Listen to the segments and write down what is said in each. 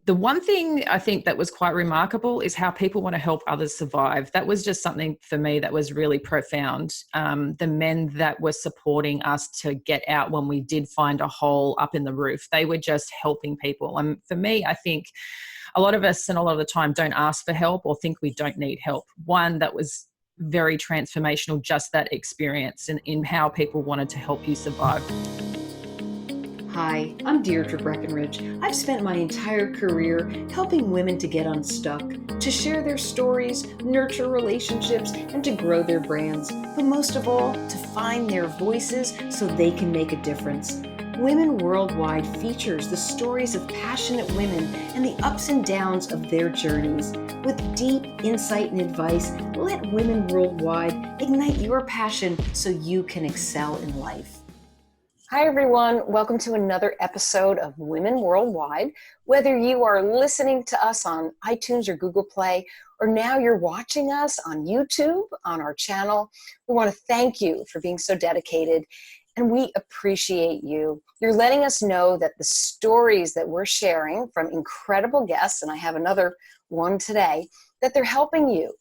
The one thing I think that was quite remarkable is how people want to help others survive. That was just something for me that was really profound. The men that were supporting us to get out when we did find a hole up in the roof, they were just helping people. And for me, I think a lot of us and a lot of the time don't ask for help or think we don't need help. One that was very transformational, just that experience in how people wanted to help you survive. Hi, I'm Deirdre Breckenridge. I've spent my entire career helping women to get unstuck, to share their stories, nurture relationships, and to grow their brands. But most of all, to find their voices so they can make a difference. Women Worldwide features the stories of passionate women and the ups and downs of their journeys. With deep insight and advice, let Women Worldwide ignite your passion so you can excel in life. Hi, everyone. Welcome to another episode of Women Worldwide. Whether you are listening to us on iTunes or Google Play, or now you're watching us on YouTube on our channel, we want to thank you for being so dedicated, and we appreciate you. You're letting us know that the stories that we're sharing from incredible guests, and I have another one today, that they're helping you,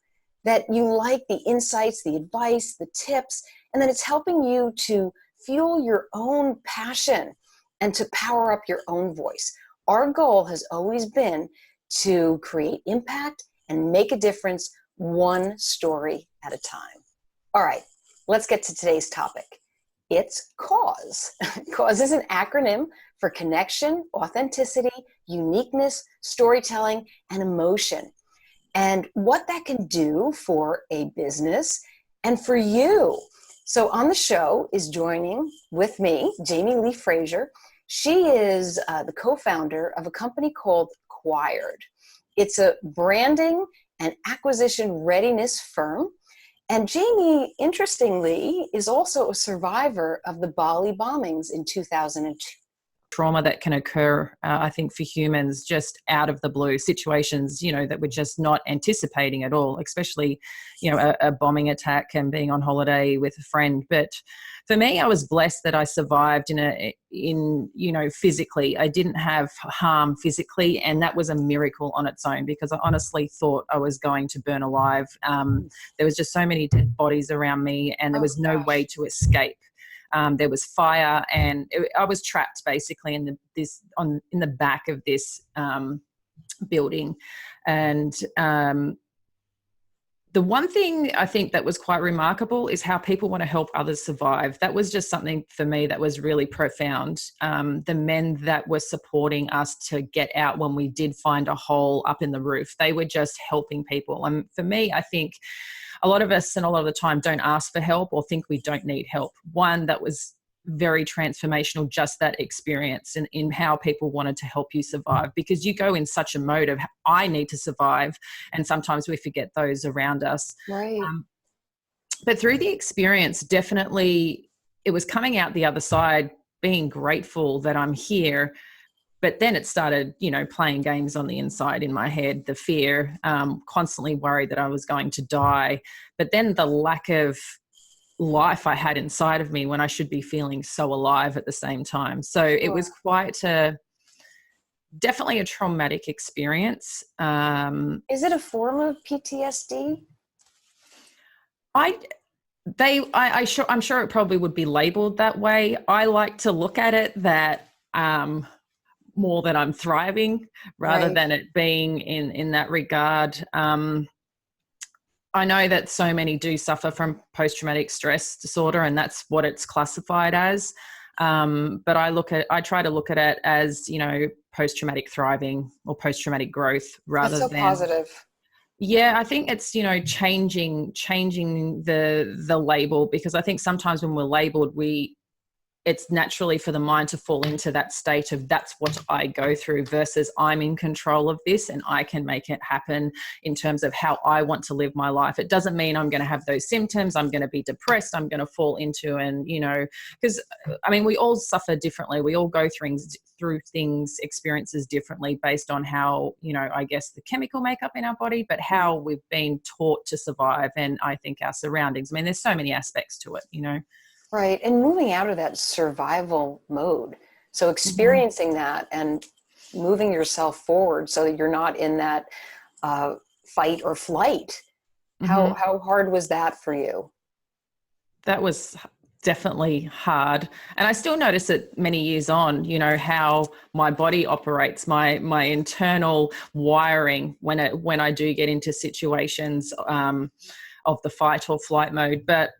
that you like the insights, the advice, the tips, and that it's helping you to fuel your own passion and to power up your own voice. Our goal has always been to create impact and make a difference one story at a time. All right, let's get to today's topic. It's CAUSE. CAUSE is an acronym for connection, authenticity, uniqueness, storytelling, and emotion. And what that can do for a business and for you. So on the show is joining with me, Jaime-Lee Fraser. She is the co-founder of a company called Acquired. It's a branding and acquisition readiness firm. And Jamie, interestingly, is also a survivor of the Bali bombings in 2002. Trauma that can occur, I think, for humans just out of the blue, situations, that we're just not anticipating at all, especially, a bombing attack and being on holiday with a friend. But for me, I was blessed that I survived physically. I didn't have harm physically, and that was a miracle on its own because I honestly thought I was going to burn alive. There was just so many dead bodies around me, and there was no way to escape. There was fire, and I was trapped basically in the back of this building. And the one thing I think that was quite remarkable is how people want to help others survive. That was just something for me that was really profound. The men that were supporting us to get out when we did find a hole up in the roof, they were just helping people. And for me, I think a lot of us and a lot of the time don't ask for help or think we don't need help. One that was very transformational, just that experience in how people wanted to help you survive, because you go in such a mode of I need to survive, and sometimes we forget those around us. Right. But through the experience, definitely it was coming out the other side, being grateful that I'm here. But then it started, playing games on the inside in my head, the fear, constantly worried that I was going to die. But then the lack of life I had inside of me when I should be feeling so alive at the same time. So it was definitely a traumatic experience. Is it a form of PTSD? I'm sure it probably would be labeled that way. I like to look at it that more that I'm thriving rather than it being in that regard. I know that so many do suffer from post-traumatic stress disorder, and that's what it's classified as. But I try to look at it as, post-traumatic thriving or post-traumatic growth rather than positive. Yeah, I think it's, changing the label, because I think sometimes when we're labeled, it's naturally for the mind to fall into that state of that's what I go through versus I'm in control of this and I can make it happen in terms of how I want to live my life. It doesn't mean I'm going to have those symptoms. I'm going to be depressed. I'm going to fall into, because we all suffer differently. We all go through experiences differently based on how, I guess the chemical makeup in our body, but how we've been taught to survive. And I think our surroundings, there's so many aspects to it, Right. And moving out of that survival mode. So experiencing that and moving yourself forward so that you're not in that fight or flight. Mm-hmm. How hard was that for you? That was definitely hard. And I still notice it many years on, you know, how my body operates, my internal wiring when I do get into situations of the fight or flight mode. But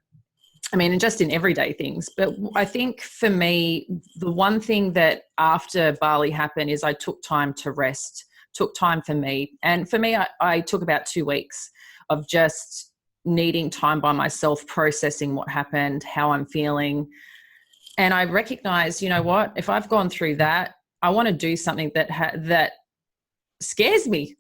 I mean, just in everyday things. But I think for me, the one thing that after Bali happened is I took time to rest, took time for me. And for me, I took about 2 weeks of just needing time by myself, processing what happened, how I'm feeling. And I recognized, you know what, if I've gone through that, I want to do something that scares me,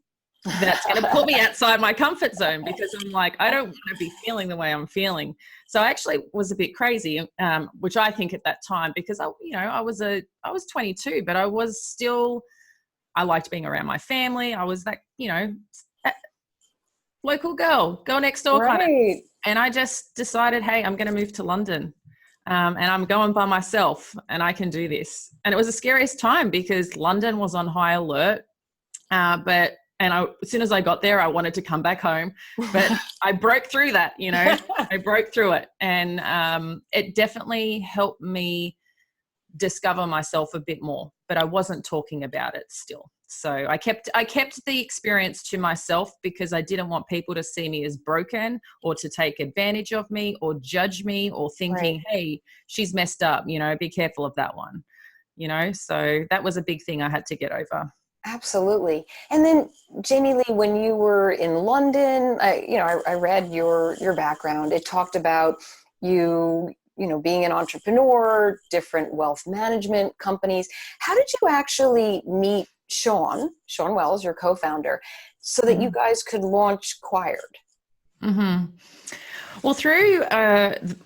that's going to put me outside my comfort zone, because I'm like, I don't want to be feeling the way I'm feeling. So I actually was a bit crazy, which I think at that time, because I was 22, but I was still, I liked being around my family. I was that, local girl next door kind of. And I just decided, hey, I'm going to move to London. And I'm going by myself and I can do this. And it was the scariest time because London was on high alert. As soon as I got there, I wanted to come back home, but I broke through that, I broke through it. And it definitely helped me discover myself a bit more, but I wasn't talking about it still. So I kept the experience to myself because I didn't want people to see me as broken or to take advantage of me or judge me or thinking, right, hey, she's messed up, be careful of that one, so that was a big thing I had to get over. Absolutely. And then Jaime-Lee, when you were in London, I read your background. It talked about you being an entrepreneur, different wealth management companies. How did you actually meet Sean Wells, your co-founder, so that you guys could launch Quired? Mm-hmm. Well, through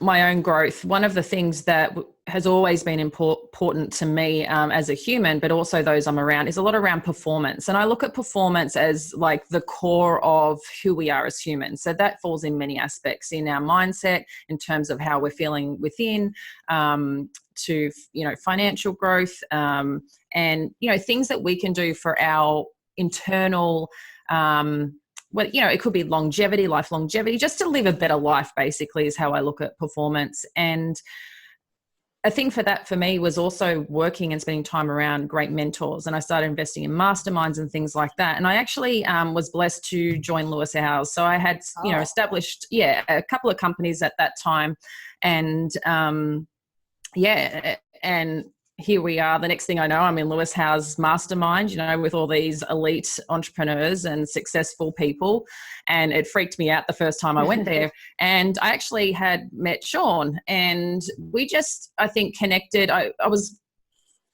my own growth, one of the things that has always been important to me as a human, but also those I'm around, is a lot around performance. And I look at performance as like the core of who we are as humans. So that falls in many aspects, in our mindset, in terms of how we're feeling within, to, financial growth, and, things that we can do for our internal, it could be life longevity, just to live a better life, basically, is how I look at performance. And a thing for that for me was also working and spending time around great mentors. And I started investing in masterminds and things like that. And I actually was blessed to join Lewis Howes. So I had, established, a couple of companies at that time. And and here we are. The next thing I know, I'm in Lewis Howes Mastermind, with all these elite entrepreneurs and successful people. And it freaked me out the first time I went there. And I actually had met Sean, and we just, I think, connected. I was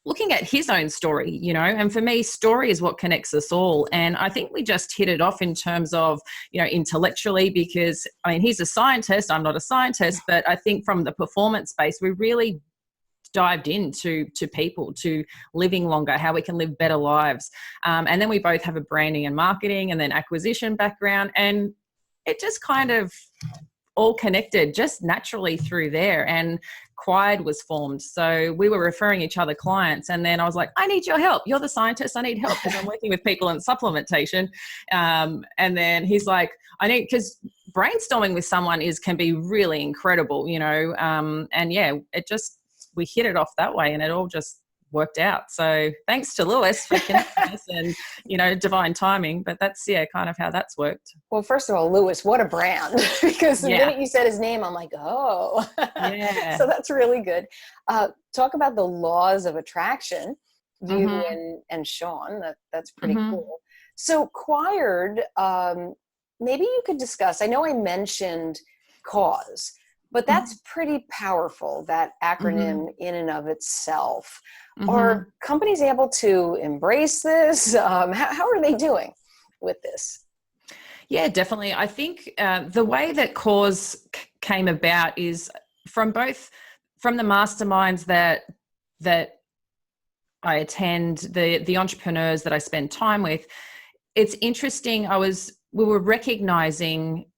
looking at his own story, and for me, story is what connects us all. And I think we just hit it off in terms of, intellectually, because he's a scientist, I'm not a scientist, but I think from the performance space, we really dived into people, to living longer, how we can live better lives. And then we both have a branding and marketing and then acquisition background. And it just kind of all connected just naturally through there. And Quired was formed. So we were referring each other clients. And then I was like, I need your help. You're the scientist. I need help because I'm working with people in supplementation. And then he's like, because brainstorming with someone can be really incredible, we hit it off that way, and it all just worked out. So thanks to Lewis for connecting us and, divine timing. But that's, kind of how that's worked. Well, first of all, Lewis, what a brand. Because the minute you said his name, I'm like, oh. Yeah. So that's really good. Talk about the laws of attraction, you and Sean. That's pretty cool. So Quired, maybe you could discuss, I know I mentioned cause, but that's pretty powerful, that acronym in and of itself. Are companies able to embrace this? How are they doing with this? Yeah, definitely. I think the way that cause came about is from the masterminds that I attend, the entrepreneurs that I spend time with. It's interesting. We were recognizing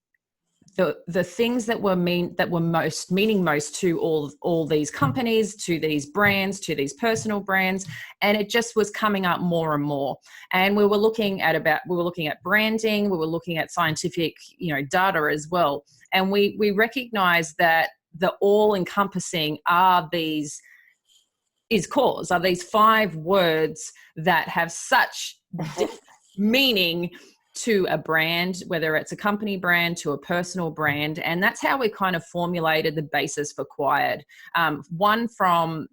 the things that were meaning most to all these companies, to these brands, to these personal brands, and it just was coming up more and more. And we were looking at branding, we were looking at scientific, data as well, and we recognized that the all-encompassing are these 5 words that have such meaning to a brand, whether it's a company brand to a personal brand. And that's how we kind of formulated the basis for Quired. One from,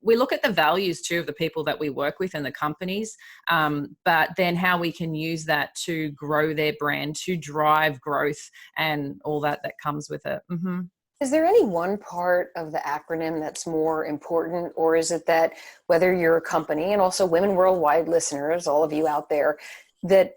we look at the values too of the people that we work with and the companies, but then how we can use that to grow their brand, to drive growth and all that comes with it. Mm-hmm. Is there any one part of the acronym that's more important, or is it that whether you're a company, and also Women Worldwide listeners, all of you out there, that,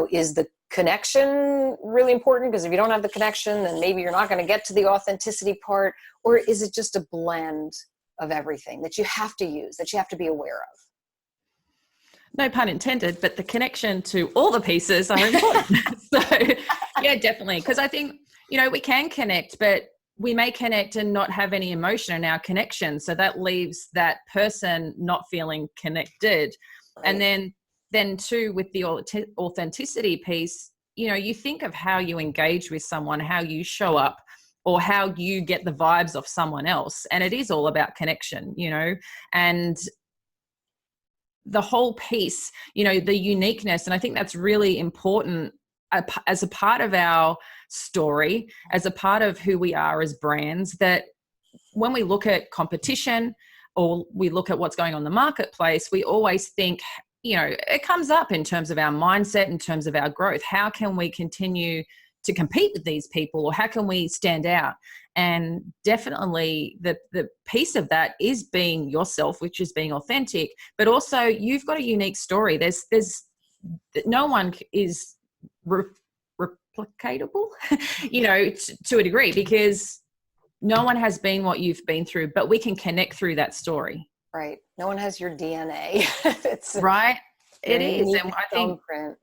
is the connection really important? Because if you don't have the connection, then maybe you're not going to get to the authenticity part. Or is it just a blend of everything that you have to use, that you have to be aware of? No pun intended, but the connection to all the pieces are important. So yeah, definitely. Because I think, we can connect, but we may connect and not have any emotion in our connection. So that leaves that person not feeling connected. Right. And then too, with the authenticity piece, you think of how you engage with someone, how you show up, or how you get the vibes of someone else. And it is all about connection, and the whole piece, the uniqueness. And I think that's really important as a part of our story, as a part of who we are as brands, that when we look at competition or we look at what's going on in the marketplace, we always think, it comes up in terms of our mindset, in terms of our growth. How can we continue to compete with these people, or how can we stand out? And definitely the piece of that is being yourself, which is being authentic, but also you've got a unique story. There's no one is replicatable, to a degree, because no one has been what you've been through, but we can connect through that story. Right. No one has your DNA. It's right. It is. And I think thumbprint.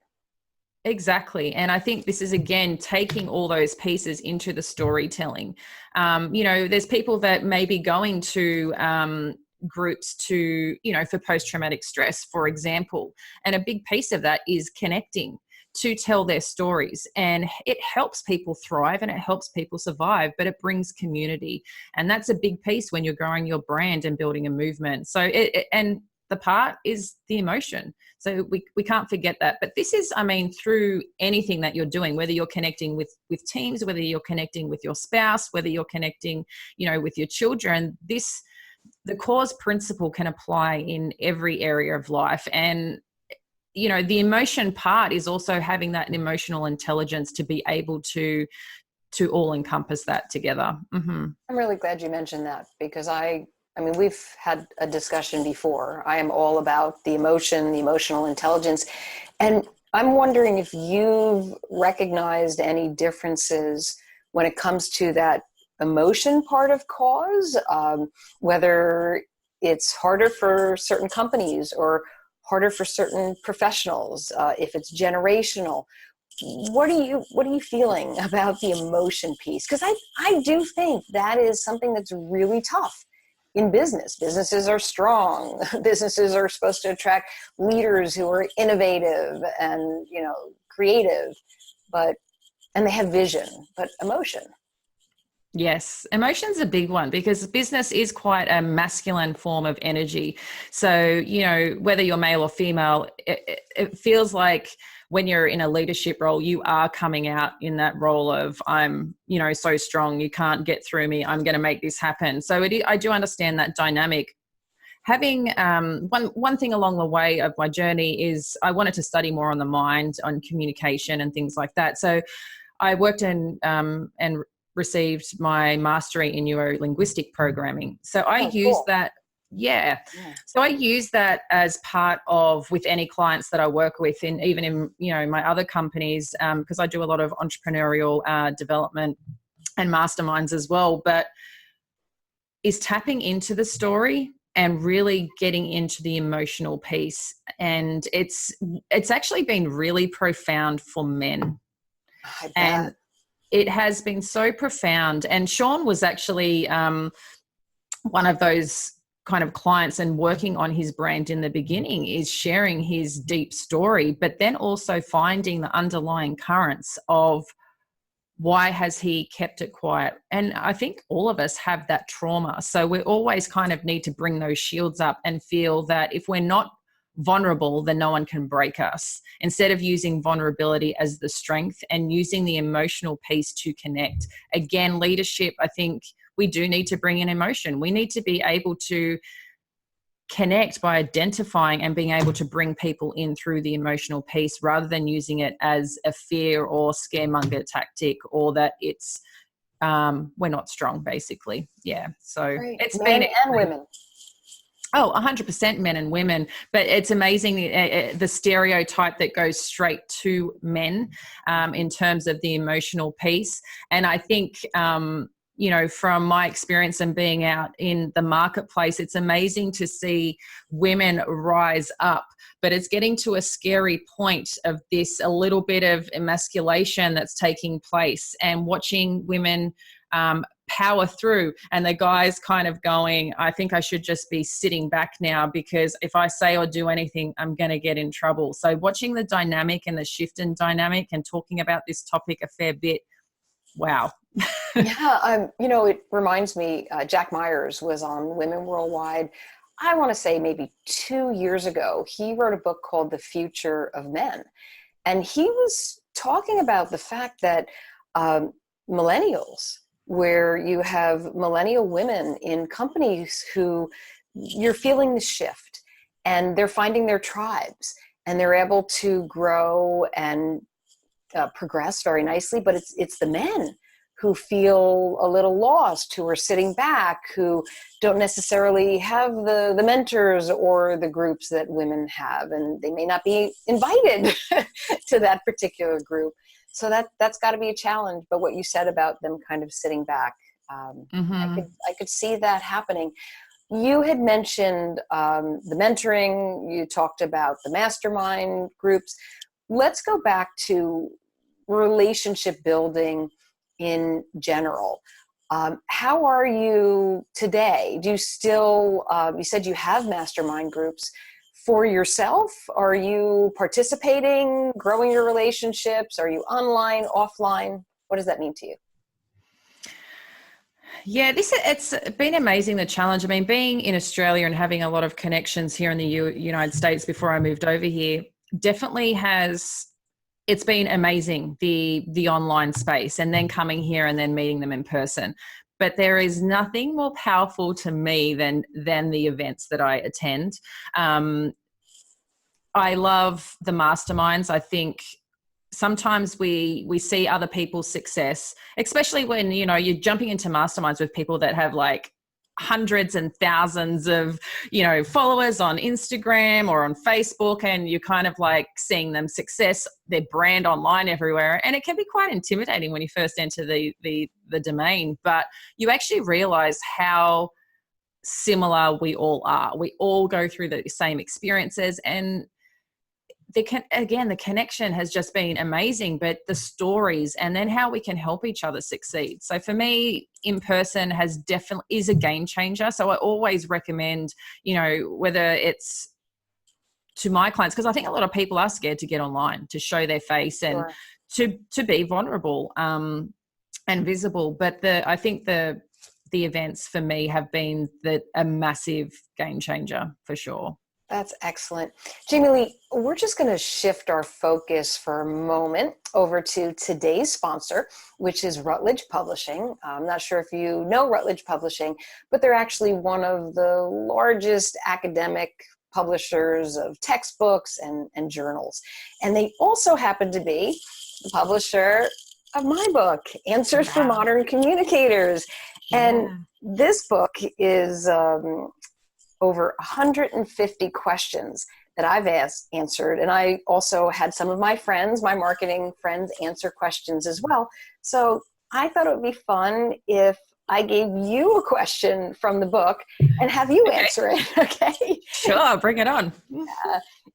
Exactly. And I think this is, again, taking all those pieces into the storytelling. There's people that may be going to groups to, for post-traumatic stress, for example. And a big piece of that is connecting to tell their stories. And it helps people thrive and it helps people survive, but it brings community. And that's a big piece when you're growing your brand and building a movement. So and the part is the emotion. So we can't forget that. But this is, through anything that you're doing, whether you're connecting with teams, whether you're connecting with your spouse, whether you're connecting, with your children, the cause principle can apply in every area of life. And, the emotion part is also having that emotional intelligence to be able to all encompass that together. Mm-hmm. I'm really glad you mentioned that, because we've had a discussion before. I am all about the emotion, the emotional intelligence. And I'm wondering if you've recognized any differences when it comes to that emotion part of cause, whether it's harder for certain companies or harder for certain professionals, if it's generational. What are you feeling about the emotion piece? Because I do think that is something that's really tough. In business, businesses are strong. Businesses are supposed to attract leaders who are innovative and, creative, and they have vision, but emotion. Yes, emotion's a big one, because business is quite a masculine form of energy. So, whether you're male or female, it feels like when you're in a leadership role, you are coming out in that role of, I'm, so strong, you can't get through me, I'm going to make this happen. So I do understand that dynamic. Having one thing along the way of my journey is I wanted to study more on the mind, on communication and things like that. So I worked in and received my mastery in neuro-linguistic programming. So I used that. Yeah. So I use that as part of, with any clients that I work with, and even in, my other companies, because I do a lot of entrepreneurial development and masterminds as well, but is tapping into the story and really getting into the emotional piece. And it's actually been really profound for men. I bet. it has been so profound. And Sean was actually one of those kind of clients, and working on his brand in the beginning is sharing his deep story, but then also finding the underlying currents of why has he kept it quiet. And I think all of us have that trauma. So we always kind of need to bring those shields up and feel that if we're not vulnerable, then no one can break us, instead of using vulnerability as the strength and using the emotional piece to connect. Again, leadership, I think we do need to bring in emotion. We need to be able to connect by identifying and being able to bring people in through the emotional piece, rather than using it as a fear or scaremonger tactic, or that it's we're not strong, basically. Yeah. So Right. it's Men been and women. Oh, 100% men and women. But it's amazing the stereotype that goes straight to men in terms of the emotional piece. And I think, from my experience and being out in the marketplace, it's amazing to see women rise up. But it's getting to a scary point of this, a little bit of emasculation that's taking place, and watching women power through, and the guys kind of going, I think I should just be sitting back now, because if I say or do anything, I'm going to get in trouble. So watching the dynamic and the shift in dynamic, and talking about this topic a fair bit. Wow. Yeah, it reminds me, Jack Myers was on Women Worldwide, I want to say maybe 2 years ago. He wrote a book called The Future of Men. And he was talking about the fact that millennials, where you have millennial women in companies who you're feeling the shift, and they're finding their tribes, and they're able to grow and progress very nicely. But it's the men who feel a little lost, who are sitting back, who don't necessarily have the mentors or the groups that women have, and they may not be invited to that particular group. So that's got to be a challenge. But what you said about them kind of sitting back, I could see that happening. You had mentioned the mentoring. You talked about the mastermind groups. Let's go back to relationship building in general. How are you today? Do you still, you said you have mastermind groups for yourself? Are you participating, growing your relationships? Are you online, offline? What does that mean to you? Yeah, it's been amazing, the challenge. I mean, being in Australia and having a lot of connections here in the United States before I moved over here, definitely it's been amazing, the online space, and then coming here and then meeting them in person. But there is nothing more powerful to me than the events that I attend. I love the masterminds. I think sometimes we see other people's success, especially when, you're jumping into masterminds with people that have like hundreds and thousands of, followers on Instagram or on Facebook, and you're kind of like seeing them success, their brand online everywhere. And it can be quite intimidating when you first enter the domain, but you actually realize how similar we all are. We all go through the same experiences, and the connection has just been amazing, but the stories and then how we can help each other succeed. So for me, in person is a game changer. So I always recommend, whether it's to my clients, because I think a lot of people are scared to get online, to show their face and to be vulnerable and visible. But I think the events for me have been a massive game changer for sure. That's excellent. Jaime-Lee, we're just going to shift our focus for a moment over to today's sponsor, which is Rutledge Publishing. I'm not sure if you know Rutledge Publishing, but they're actually one of the largest academic publishers of textbooks and journals. And they also happen to be the publisher of my book, Answers for Modern Communicators. And this book is over 150 questions that I've answered. And I also had some of my friends, my marketing friends, answer questions as well. So I thought it would be fun if I gave you a question from the book and have you answer it, okay? Sure, bring it on.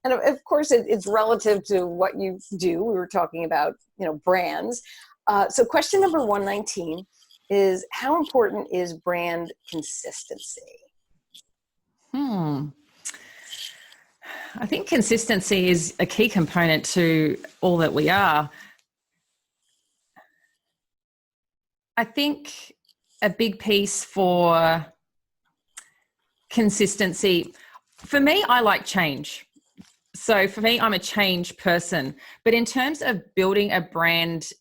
And of course, it's relative to what you do. We were talking about, brands. So question number 119 is, how important is brand consistency? I think consistency is a key component to all that we are. I think a big piece for consistency, for me, I like change. So for me, I'm a change person. But in terms of building a brand,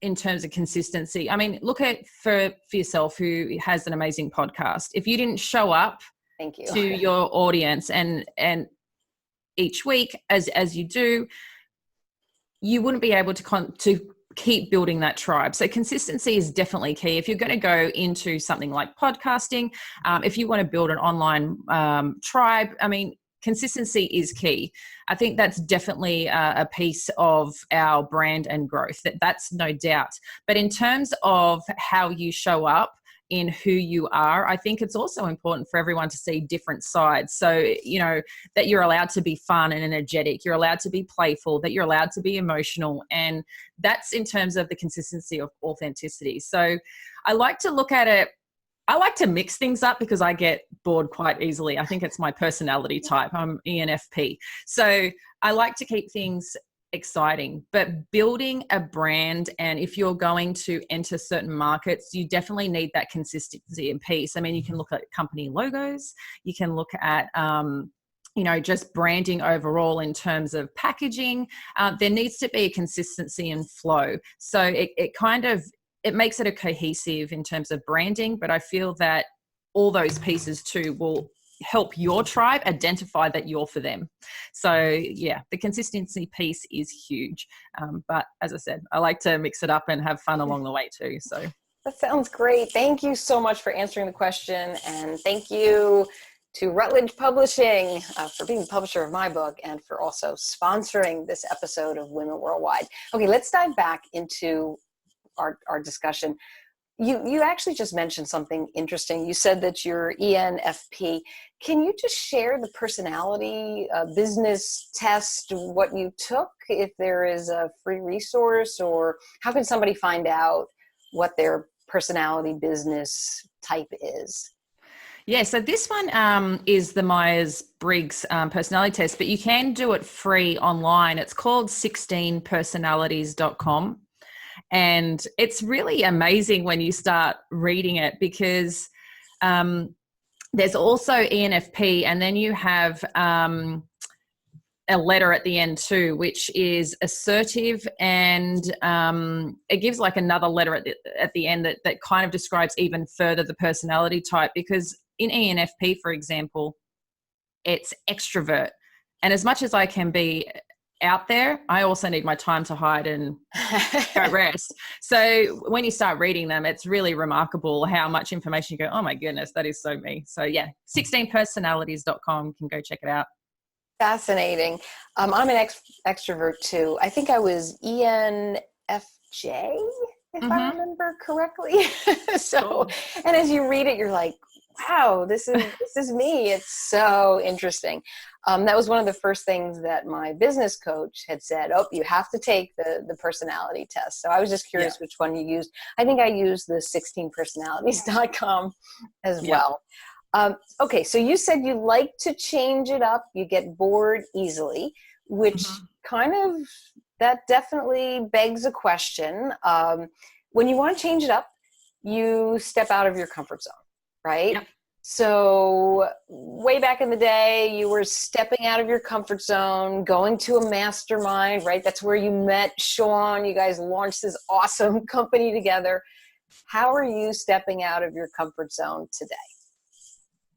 in terms of consistency, I mean, look at for yourself, who has an amazing podcast. If you didn't show up Thank you to your audience and each week as you do, you wouldn't be able to keep building that tribe. So consistency is definitely key. If you're going to go into something like podcasting, if you want to build an online tribe, I mean, consistency is key. I think that's definitely a piece of our brand and growth. That's no doubt. But in terms of how you show up in who you are, I think it's also important for everyone to see different sides. So, you know, that you're allowed to be fun and energetic, you're allowed to be playful, that you're allowed to be emotional. And that's in terms of the consistency of authenticity. So I like to look at it, I like to mix things up because I get bored quite easily. I think it's my personality type. I'm ENFP. So I like to keep things exciting, but building a brand, and if you're going to enter certain markets, you definitely need that consistency and piece. I mean, you can look at company logos, you can look at you know, just branding overall in terms of packaging. There needs to be a consistency and flow. So it makes it a cohesive in terms of branding, but I feel that all those pieces too will help your tribe identify that you're for them. So yeah, the consistency piece is huge. But as I said, I like to mix it up and have fun along the way too. So that sounds great. Thank you so much for answering the question. And thank you to Rutledge Publishing for being the publisher of my book and for also sponsoring this episode of Women Worldwide. Okay, let's dive back into our discussion. You actually just mentioned something interesting. You said that you're ENFP. Can you just share the personality business test, what you took, if there is a free resource, or how can somebody find out what their personality business type is? Yeah, so this one is the Myers-Briggs personality test, but you can do it free online. It's called 16personalities.com. And it's really amazing when you start reading it, because there's also ENFP, and then you have a letter at the end too, which is assertive, and it gives like another letter at the end that kind of describes even further the personality type. Because in ENFP, for example, it's extrovert. And as much as I can be out there, I also need my time to hide and go rest. So when you start reading them, it's really remarkable how much information you go, oh my goodness, that is so me. So yeah, 16personalities.com, you can go check it out. Fascinating. I'm an extrovert too. I think I was ENFJ, if I remember correctly. So, and as you read it, you're like, wow, this is me. It's so interesting. That was one of the first things that my business coach had said. Oh, you have to take the personality test. So I was just curious which one you used. I think I used the 16personalities.com as well. Okay, so you said you like to change it up. You get bored easily, which that definitely begs a question. When you want to change it up, you step out of your comfort zone, right? Yep. So way back in the day, you were stepping out of your comfort zone, going to a mastermind, right? That's where you met Sean. You guys launched this awesome company together. How are you stepping out of your comfort zone today?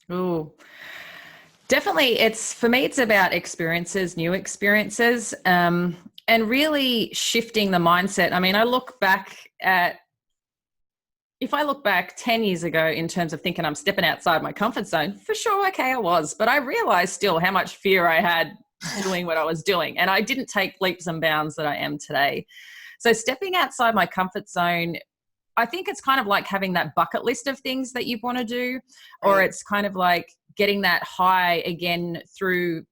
Oh, definitely. For me, it's about experiences, new experiences, and really shifting the mindset. I mean, if I look back 10 years ago in terms of thinking I'm stepping outside my comfort zone, for sure, okay, I was. But I realized still how much fear I had doing what I was doing. And I didn't take leaps and bounds that I am today. So stepping outside my comfort zone, I think it's kind of like having that bucket list of things that you want to do, or it's kind of like getting that high again through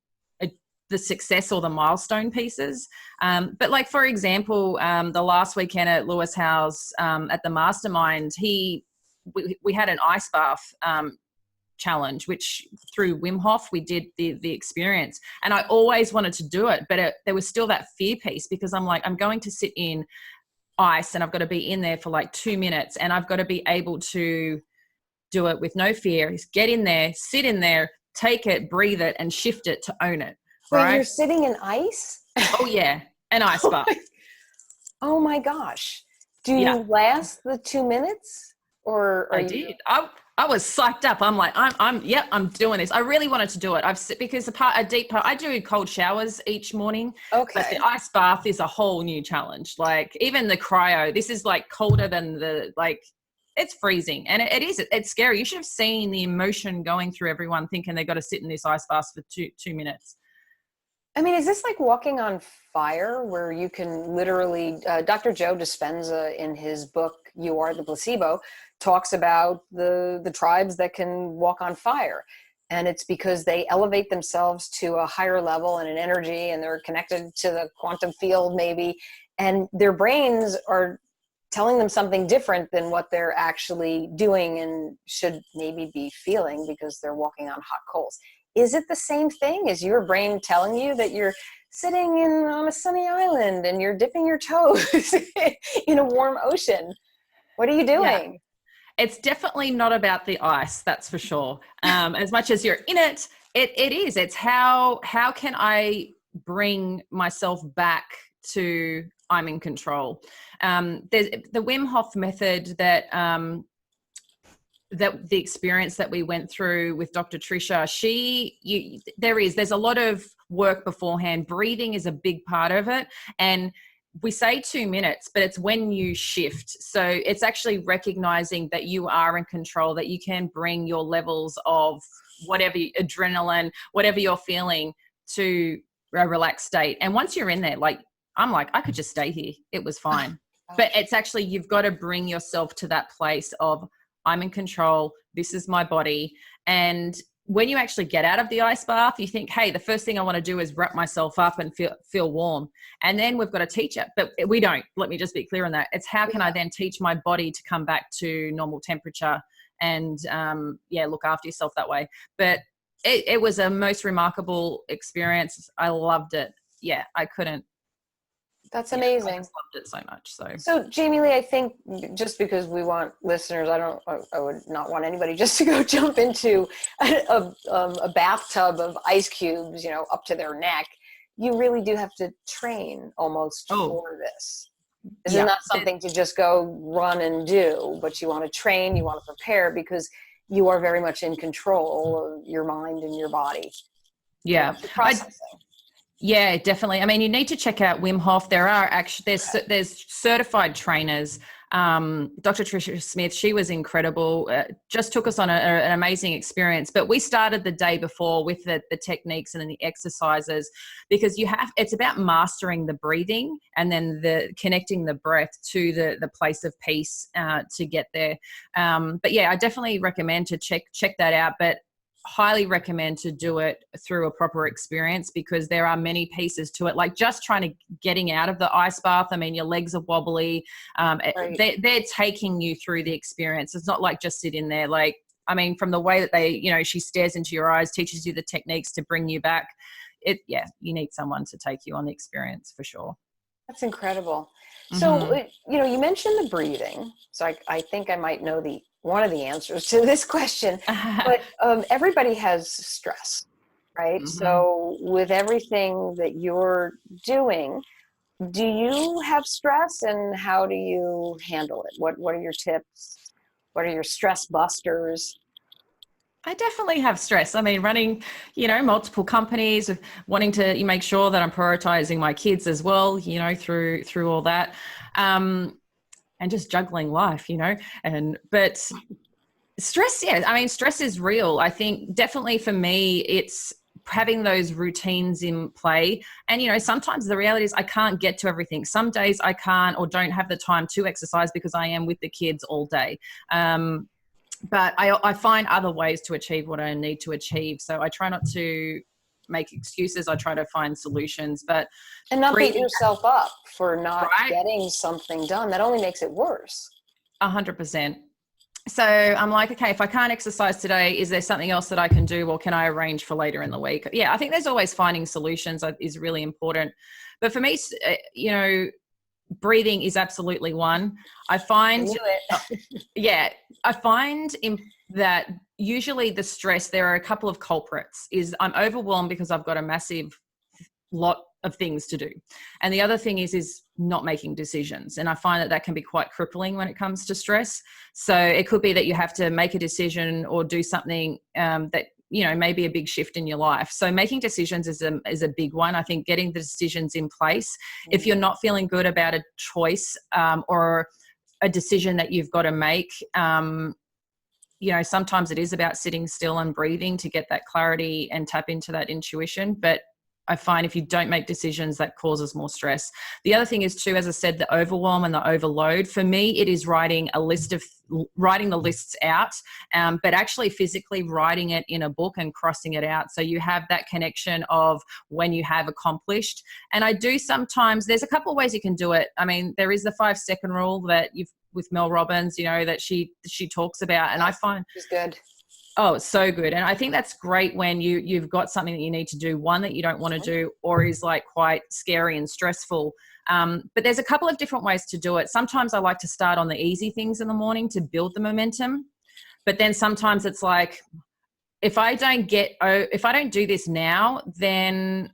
the success or the milestone pieces. But like, for example, the last weekend at Lewis Howe's at the Mastermind, we had an ice bath challenge, which through Wim Hof, we did the experience. And I always wanted to do it, but there was still that fear piece, because I'm like, I'm going to sit in ice and I've got to be in there for like 2 minutes, and I've got to be able to do it with no fear. Get in there, sit in there, take it, breathe it, and shift it to own it. Wait, right? you're sitting in ice? Oh yeah, an ice bath. Oh my gosh. Do you last the 2 minutes? Or I did. I was psyched up. I'm like, I'm doing this. I really wanted to do it. Because I do cold showers each morning. Okay. But the ice bath is a whole new challenge. Like, even the cryo, this is like colder than it's freezing. And it's scary. You should have seen the emotion going through everyone thinking they got to sit in this ice bath for two minutes. I mean, is this like walking on fire, where you can literally, Dr. Joe Dispenza in his book, You Are the Placebo, talks about the tribes that can walk on fire. And it's because they elevate themselves to a higher level and an energy, and they're connected to the quantum field maybe. And their brains are telling them something different than what they're actually doing and should maybe be feeling, because they're walking on hot coals. Is it the same thing? Is your brain telling you that you're sitting on a sunny island and you're dipping your toes in a warm ocean? What are you doing? Yeah. It's definitely not about the ice, that's for sure. As much as you're in it, it is. It's how can I bring myself back to I'm in control. There's the Wim Hof method that the experience that we went through with Dr. Trisha, there's a lot of work beforehand. Breathing is a big part of it. And we say 2 minutes, but it's when you shift. So it's actually recognizing that you are in control, that you can bring your levels of whatever adrenaline, whatever you're feeling, to a relaxed state. And once you're in there, I'm like, I could just stay here. It was fine. But it's actually, you've got to bring yourself to that place of, I'm in control. This is my body. And when you actually get out of the ice bath, you think, hey, the first thing I want to do is wrap myself up and feel warm. And then we've got to teach it, but we don't. Let me just be clear on that. It's how can I then teach my body to come back to normal temperature and look after yourself that way. But it was a most remarkable experience. I loved it. Yeah, I couldn't. That's amazing. I just loved it so much. So Jaime-Lee, I think just because we want listeners, I would not want anybody just to go jump into a bathtub of ice cubes, up to their neck. You really do have to train almost for this. This is not something to just go run and do, but you want to train, you want to prepare, because you are very much in control of your mind and your body. Yeah. Yeah, definitely. I mean, you need to check out Wim Hof. There are actually, there's certified trainers. Dr. Trisha Smith, she was incredible. Just took us on an amazing experience. But we started the day before with the techniques and then the exercises, because it's about mastering the breathing and then connecting the breath to the place of peace to get there. But yeah, I definitely recommend to check that out. But highly recommend to do it through a proper experience, because there are many pieces to it, like just getting out of the ice bath. I mean, your legs are wobbly. Right. They're taking you through the experience. It's not like just sit in there. Like, I mean, from the way that she stares into your eyes, teaches you the techniques to bring you back. You need someone to take you on the experience for sure. That's incredible. So, you mentioned the breathing. So I think I might know one of the answers to this question, but everybody has stress, right? Mm-hmm. So with everything that you're doing, do you have stress, and how do you handle it? What are your tips? What are your stress busters? I definitely have stress. I mean, running, multiple companies, wanting to make sure that I'm prioritizing my kids as well, through all that. And just juggling life, but stress, stress is real. I think definitely for me, it's having those routines in play. And, sometimes the reality is I can't get to everything. Some days I can't or don't have the time to exercise because I am with the kids all day. But I find other ways to achieve what I need to achieve. So I try not to make excuses. I try to find solutions, but and not beat breathing, yourself up for not right? getting something done. That only makes it worse. 100%. So I'm like, okay, if I can't exercise today, is there something else that I can do, or can I arrange for later in the week? Yeah, I think there's always finding solutions is really important. But for me, you know, breathing is absolutely one. I find, yeah, I find that usually the stress, there are a couple of culprits. Is I'm overwhelmed because I've got a massive lot of things to do, and the other thing is not making decisions, and I find that can be quite crippling when it comes to stress. So it could be that you have to make a decision or do something that, you know, maybe a big shift in your life. So making decisions is a big one. I think getting the decisions in place. If you're not feeling good about a choice or a decision that you've got to make, you know, sometimes it is about sitting still and breathing to get that clarity and tap into that intuition. But I find if you don't make decisions, that causes more stress. The other thing is too, as I said, the overwhelm and the overload. For me, it is writing the lists out, but actually physically writing it in a book and crossing it out. So you have that connection of when you have accomplished. And I do sometimes, there's a couple of ways you can do it. I mean, there is the 5-second rule that with Mel Robbins, you know, that she talks about. And I find it's good. Oh, it's so good. And I think that's great when you've got something that you need to do, one that you don't want to do or is like quite scary and stressful. But there's a couple of different ways to do it. Sometimes I like to start on the easy things in the morning to build the momentum. But then sometimes it's like, if I don't do this now, then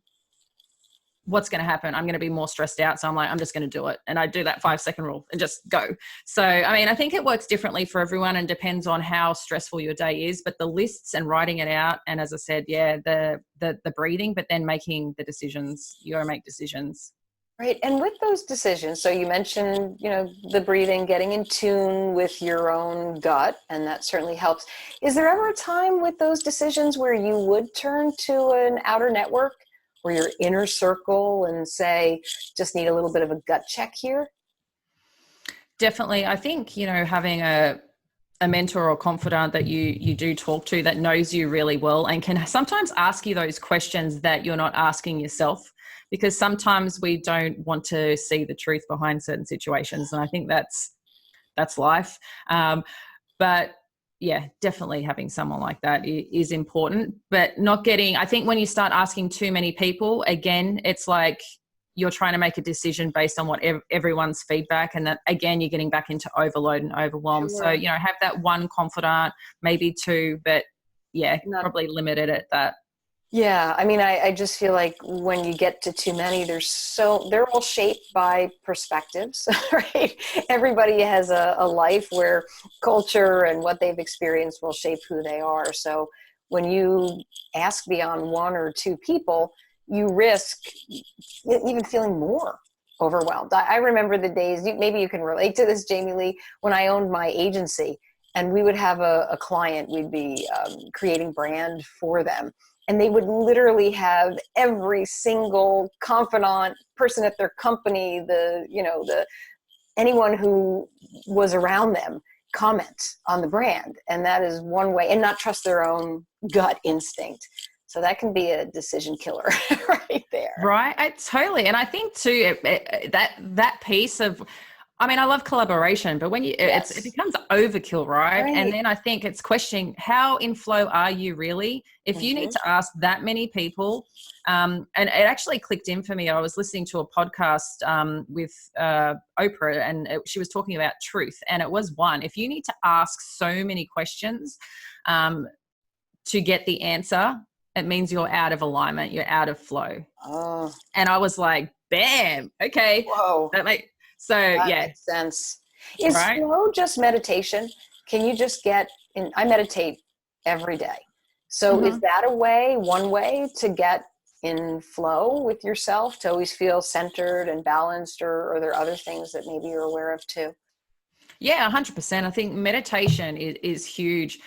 what's going to happen? I'm going to be more stressed out. So I'm like, I'm just going to do it. And I do that 5-second rule and just go. So, I mean, I think it works differently for everyone and depends on how stressful your day is, but the lists and writing it out. And as I said, yeah, the breathing, but then making the decisions. You got to make decisions. Right. And with those decisions, so you mentioned, you know, the breathing, getting in tune with your own gut, and that certainly helps. Is there ever a time with those decisions where you would turn to an outer network or your inner circle and say, just need a little bit of a gut check here? Definitely. I think, you know, having a mentor or confidant that you do talk to that knows you really well and can sometimes ask you those questions that you're not asking yourself, because sometimes we don't want to see the truth behind certain situations. And I think that's life. But yeah, definitely having someone like that is important, but I think when you start asking too many people, again, it's like you're trying to make a decision based on what everyone's feedback. And that, again, you're getting back into overload and overwhelm. Sure. So, you know, have that one confidant, maybe two, but yeah, probably limit it at that. Yeah, I mean, I just feel like when you get to too many, they're all shaped by perspectives, right? Everybody has a life where culture and what they've experienced will shape who they are. So when you ask beyond one or two people, you risk even feeling more overwhelmed. I remember the days, maybe you can relate to this, Jaime-Lee, when I owned my agency and we would have a client, we'd be creating brand for them. And they would literally have every single confidant person at their company, anyone who was around them comment on the brand. And that is one way, and not trust their own gut instinct. So that can be a decision killer right there. Right. Totally. And I think too, that piece of, I mean, I love collaboration, but when it becomes overkill, right? And then I think it's questioning, how in flow are you really? If you need to ask that many people, and it actually clicked in for me. I was listening to a podcast with Oprah, and she was talking about truth. And it was one, if you need to ask so many questions to get the answer, it means you're out of alignment, you're out of flow. Oh. And I was like, bam, okay. Whoa. That makes sense. Is flow just meditation? Can you just get in? I meditate every day. So is that one way to get in flow with yourself, to always feel centered and balanced, or are there other things that maybe you're aware of too? Yeah, 100%. I think meditation is huge.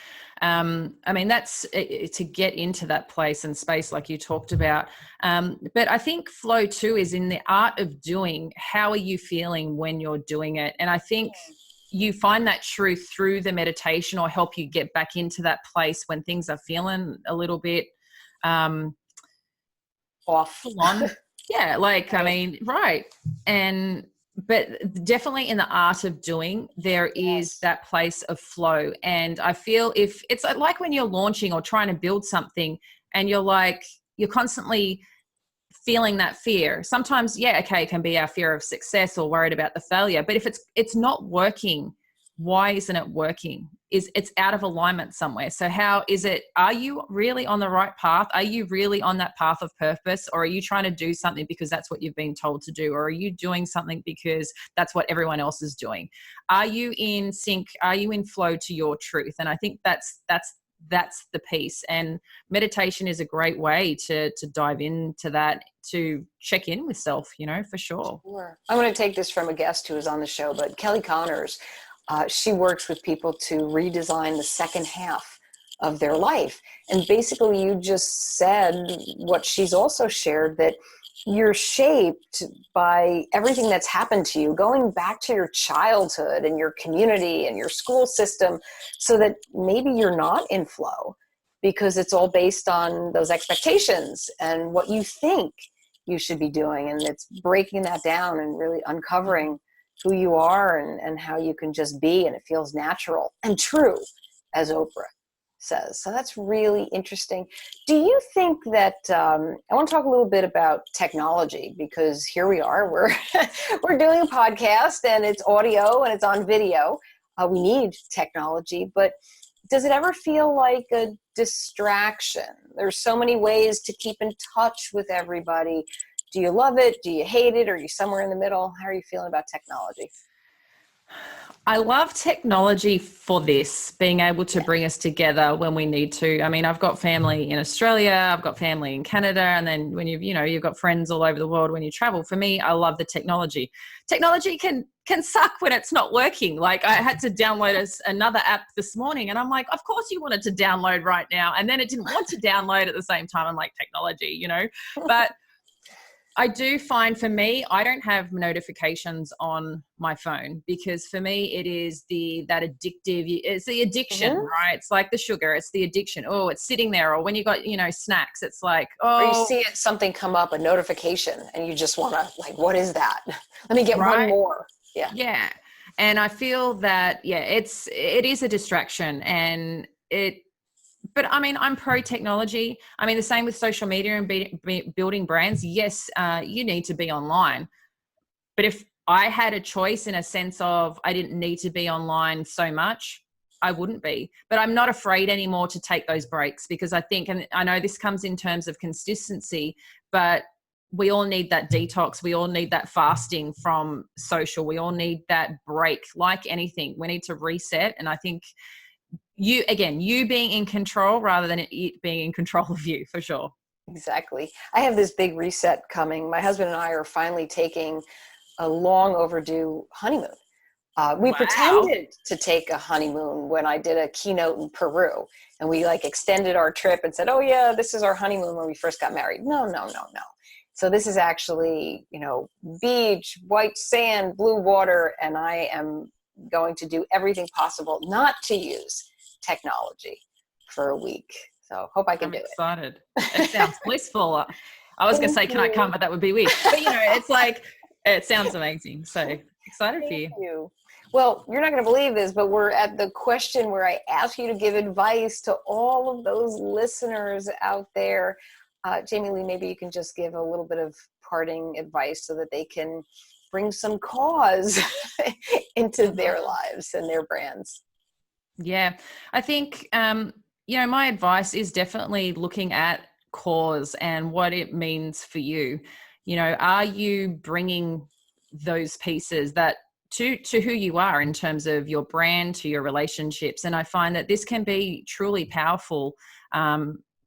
I mean, that's to get into that place and space like you talked about. But I think flow too is in the art of doing. How are you feeling when you're doing it? And I think you find that truth through the meditation, or help you get back into that place when things are feeling a little bit off. full on. Yeah, like, I mean, right. But definitely in the art of doing, there is that place of flow. And I feel if it's like when you're launching or trying to build something and you're constantly feeling that fear. Sometimes, yeah, okay, it can be our fear of success or worried about the failure. But if it's not working, why isn't it working? It's out of alignment somewhere. So how is it, are you really on the right path? Are you really on that path of purpose? Or are you trying to do something because that's what you've been told to do? Or are you doing something because that's what everyone else is doing? Are you in sync? Are you in flow to your truth? And I think that's the piece. And meditation is a great way to dive into that, to check in with self, for sure. Sure. I'm going to take this from a guest who was on the show, but Kelly Connors, she works with people to redesign the second half of their life. And basically you just said what she's also shared, that you're shaped by everything that's happened to you, going back to your childhood and your community and your school system, so that maybe you're not in flow because it's all based on those expectations and what you think you should be doing. And it's breaking that down and really uncovering who you are and how you can just be, and it feels natural and true, as Oprah says. So that's really interesting. Do you think that, I want to talk a little bit about technology, because here we are, we're doing a podcast and it's audio and it's on video. We need technology, but does it ever feel like a distraction? There's so many ways to keep in touch with everybody. Do you love it? Do you hate it? Are you somewhere in the middle? How are you feeling about technology? I love technology for this, being able to bring us together when we need to. I mean, I've got family in Australia, I've got family in Canada, and then when you've got friends all over the world when you travel. For me, I love the technology. Technology can suck when it's not working. Like, I had to download another app this morning, and I'm like, of course you wanted to download right now, and then it didn't want to download at the same time. I'm like, technology, but I do find, for me, I don't have notifications on my phone, because for me it is that addictive. It's the addiction, right? It's like the sugar. It's the addiction. Oh, it's sitting there. Or when you got snacks, it's like, oh, or you see something come up, a notification, and you just want to, like, what is that? Let me get one more. Yeah. And I feel that it is a distraction, and but I mean, I'm pro technology. I mean, the same with social media and building brands. Yes, you need to be online. But if I had a choice, in a sense of I didn't need to be online so much, I wouldn't be. But I'm not afraid anymore to take those breaks, because I think, and I know this comes in terms of consistency, but we all need that detox. We all need that fasting from social. We all need that break. Like anything, we need to reset. And I think you being in control rather than it being in control of you, for sure. Exactly. I have this big reset coming. My husband and I are finally taking a long overdue honeymoon. We pretended to take a honeymoon when I did a keynote in Peru, and we extended our trip and said, oh yeah, this is our honeymoon when we first got married. No. So this is actually, beach, white sand, blue water, and I am going to do everything possible not to use technology for a week. So hope I can do it. I'm excited. It sounds blissful. I was going to say, can I come? But that would be weird. But it's like, it sounds amazing. So excited for you. Well, you're not going to believe this, but we're at the question where I ask you to give advice to all of those listeners out there. Jaime-Lee, maybe you can just give a little bit of parting advice so that they can bring some cause into their lives and their brands. Yeah, I think, my advice is definitely looking at cause and what it means for you. Are you bringing those pieces that to who you are in terms of your brand, to your relationships? And I find that this can be truly powerful,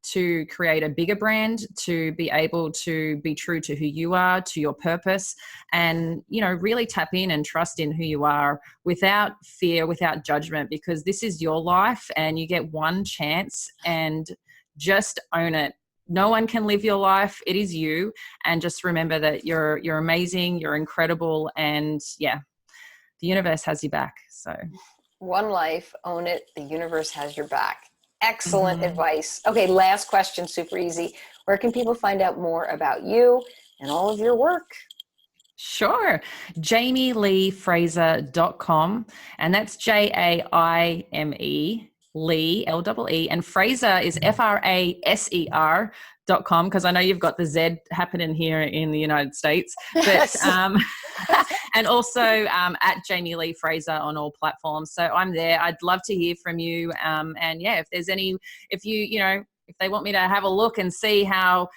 to create a bigger brand, to be able to be true to who you are, to your purpose, and, really tap in and trust in who you are without fear, without judgment, because this is your life and you get one chance, and just own it. No one can live your life. It is you. And just remember that you're amazing, you're incredible, and the universe has your back. So one life, own it. The universe has your back. Excellent advice. Okay, last question, super easy. where can people find out more about you and all of your work? Sure. Jaime-Lee-Fraser.com. And that's Jaime, Lee, Lee, and Fraser is Fraser.com, because I know you've got the Z happening here in the United States. But and also at Jaime-Lee Fraser on all platforms. So I'm there. I'd love to hear from you. And yeah, if there's any, if they want me to have a look and see how,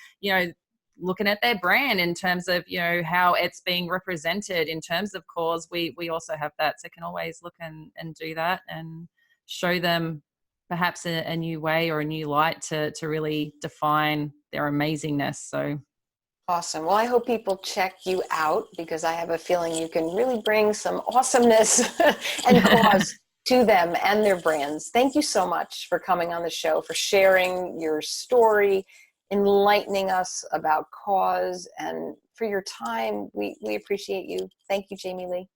looking at their brand in terms of, how it's being represented in terms of cause, we also have that. So can always look and do that and show them perhaps a new way or a new light to really define their amazingness. So awesome. Well, I hope people check you out, because I have a feeling you can really bring some awesomeness and cause to them and their brands. Thank you so much for coming on the show, for sharing your story, enlightening us about cause, and for your time. We appreciate you. Thank you, Jaime-Lee.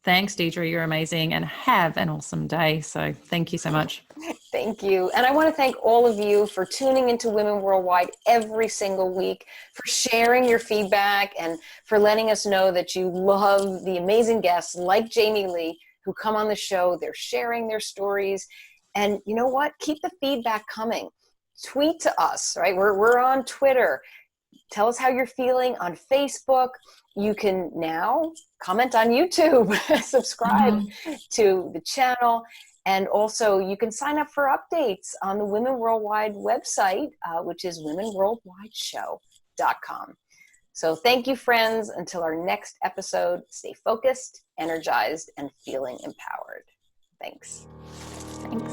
Thanks, Deidre. You're amazing, and have an awesome day. So thank you so much. Thank you. And I want to thank all of you for tuning into Women Worldwide every single week, for sharing your feedback, and for letting us know that you love the amazing guests like Jaime-Lee who come on the show. They're sharing their stories. And you know what? Keep the feedback coming. Tweet to us, right? We're on Twitter. Tell us how you're feeling on Facebook. You can now comment on YouTube, subscribe to the channel, and also you can sign up for updates on the Women Worldwide website, which is womenworldwideshow.com. So thank you, friends. Until our next episode, stay focused, energized, and feeling empowered. Thanks. Thanks.